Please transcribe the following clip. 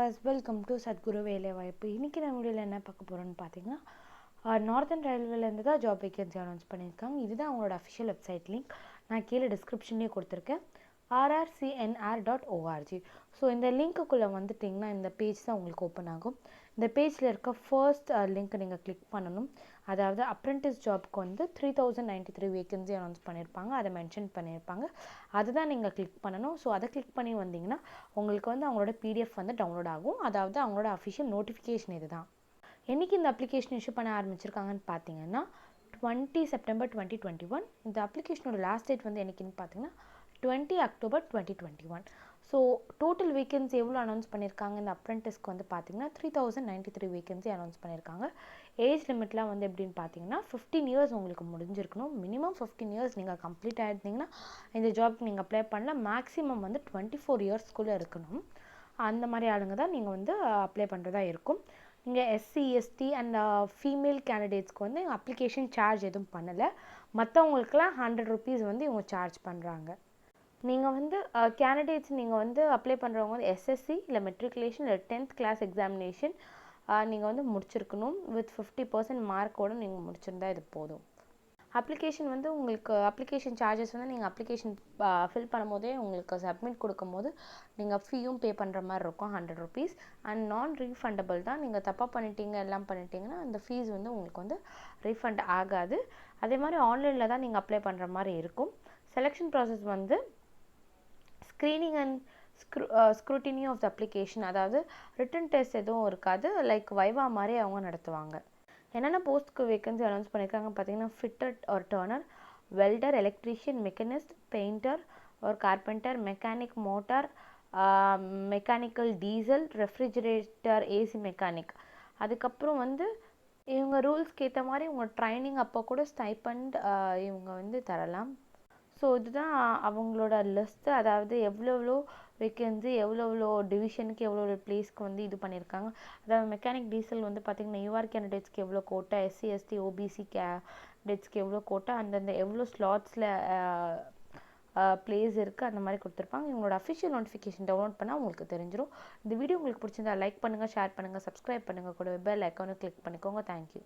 Viewers, welcome to Sadhguru வேலைவாய்ப்பு. இன்றைக்கி நம்ம வீடியோவில் என்ன பார்க்க போகிறோன்னு பார்த்தீங்கன்னா, நார்தன் ரயில்வேலேருந்து தான் ஜாப் வேகன்சி அனௌன்ஸ் பண்ணியிருக்காங்க. இதுதான் அவங்களோட அஃபிஷியல் வெப்சைட் லிங்க். நான் கீழே டிஸ்கிரிப்ஷன்லேயே கொடுத்துருக்கேன், rrcnr.org. ஸோ இந்த லிங்க்குள்ளே வந்துட்டிங்கன்னா இந்த பேஜ் தான் உங்களுக்கு ஓப்பன் ஆகும். இந்த பேஜில் இருக்க ஃபர்ஸ்ட் லிங்க்கை நீங்கள் கிளிக் பண்ணணும். அதாவது அப்ரெண்டிஸ் ஜாப்க்கு வந்து 3093 வேகன்சி அனௌன்ஸ் பண்ணியிருப்பாங்க, அதை மென்ஷன் பண்ணியிருப்பாங்க. அதுதான் நீங்கள் கிளிக் பண்ணணும். ஸோ அதை கிளிக் பண்ணி வந்தீங்கன்னா உங்களுக்கு வந்து அவங்களோட பிடிஎஃப் வந்து டவுன்லோட் ஆகும். அதாவது அவங்களோட அஃபிஷியல் நோட்டிஃபிகேஷன் இது தான். என்றைக்கு இந்த அப்ளிகேஷன் இஷ்யூ பண்ண ஆரம்பிச்சிருக்காங்கன்னு பார்த்தீங்கன்னா 20 செப்டம்பர் 2021. இந்த அப்ளிகேஷனோட லாஸ்ட் டேட் வந்து என்றைக்குன்னு பார்த்தீங்கன்னா 20 அக்டோபர் 2021. ஸோ டோட்டல் வேகன்சி எவ்வளோ அனௌன்ஸ் பண்ணியிருக்காங்க இந்த அப்ரெண்டிஸ்க்கு வந்து பார்த்தீங்கன்னா 3093 வேகன்சி அனௌன்ஸ் பண்ணியிருக்காங்க. ஏஜ் லிமிட்லாம் வந்து எப்படின்னு பார்த்தீங்கன்னா 15 இயர்ஸ் உங்களுக்கு முடிஞ்சிருக்கணும். மினிமம் 15 இயர்ஸ் நீங்கள் கம்ப்ளீட் ஆகிருந்தீங்கன்னா இந்த ஜாப்க்கு நீங்கள் அப்ளை பண்ணலாம். மேக்ஸிமம் வந்து 24 இயர்ஸ்க்குள்ளே இருக்கணும். அந்த மாதிரி ஆளுங்க தான் நீங்கள் வந்து அப்ளை பண்ணுறதா இருக்கும். நீங்கள் எஸ்சி எஸ்டி அண்ட் ஃபீமேல் கேண்டிடேட்ஸ்க்கு வந்து அப்ளிகேஷன் சார்ஜ் எதுவும் பண்ணலை. மற்றவங்களுக்குலாம் 100 rupees வந்து இவங்க சார்ஜ் பண்ணுறாங்க. நீங்கள் வந்து கேண்டிடேட்ஸ் நீங்கள் வந்து அப்ளை பண்ணுறவங்க வந்து எஸ்எஸ்சி இல்லை மெட்ரிகுலேஷன் இல்லை 10th கிளாஸ் எக்ஸாமினேஷன் நீங்கள் வந்து முடிச்சிருக்கணும். வித் 50% மார்க்கோடு நீங்கள் முடிச்சிருந்தா இது போதும். அப்ளிகேஷன் வந்து உங்களுக்கு அப்ளிகேஷன் சார்ஜஸ் வந்து நீங்கள் அப்ளிகேஷன் ஃபில் பண்ணும்போதே உங்களுக்கு சப்மிட் கொடுக்கும்போது நீங்கள் ஃபீயும் பே பண்ணுற மாதிரி இருக்கும், 100 rupees. அண்ட் நான் ரீஃபண்டபிள் தான். நீங்கள் தப்பாக பண்ணிட்டீங்க எல்லாம் பண்ணிட்டீங்கன்னா அந்த ஃபீஸ் வந்து உங்களுக்கு வந்து ரீஃபண்ட் ஆகாது. அதே மாதிரி ஆன்லைனில் தான் நீங்கள் அப்ளை பண்ணுற மாதிரி இருக்கும். செலெக்ஷன் ப்ராசஸ் வந்து screening and scrutiny of the application, அதாவது ரிட்டன் டெஸ்ட் எதுவும் இருக்காது. லைக் வைவா மாதிரி அவங்க நடத்துவாங்க. என்னென்ன போஸ்ட்க்கு வேகன்சி அனௌன்ஸ் பண்ணியிருக்காங்க பார்த்தீங்கன்னா ஃபிட்டர் ஒரு turner, welder, electrician, machinist, painter ஒரு carpenter, mechanic motor, mechanical diesel, refrigerator, AC mechanic. அதுக்கப்புறம் வந்து இவங்க ரூல்ஸ்க்கு ஏற்ற மாதிரி உங்கள் ட்ரைனிங் அப்போ கூட ஸ்டைபண்ட் இவங்க வந்து தரலாம். ஸோ இதுதான் அவங்களோட லிஸ்ட்டு. அதாவது எவ்வளோ வேக்கன்சி எவ்வளோ டிவிஷனுக்கு எவ்வளோ பிளேஸ்க்கு வந்து இது பண்ணியிருக்காங்க. அதாவது மெக்கானிக் டீசல் வந்து பார்த்திங்கன்னா யூஆர் கேண்டிடேட்ஸ்க்கு எவ்வளோ கோட்டா, எஸ்சி எஸ்டி ஓபிசி கேண்டிடேட்ஸ்க்கு எவ்வளோ கோட்டா, அந்தந்த எவ்வளோ ஸ்லாட்ஸில் பிளேஸ் இருக்குது அந்த மாதிரி கொடுத்துருப்பாங்க. இவங்களோட அஃபிஷியல் நோட்டிஃபிகேஷன் டவுன்லோட் பண்ணால் உங்களுக்கு தெரிஞ்சிடும். இந்த வீடியோ உங்களுக்கு பிடிச்சிருந்தா லைக் பண்ணுங்கள், ஷேர் பண்ணுங்கள், சப்ஸ்கிரைப் பண்ணுங்கள், கூட பெல் ஐக்கானை கிளிக் பண்ணிக்கோங்க. தேங்க்யூ.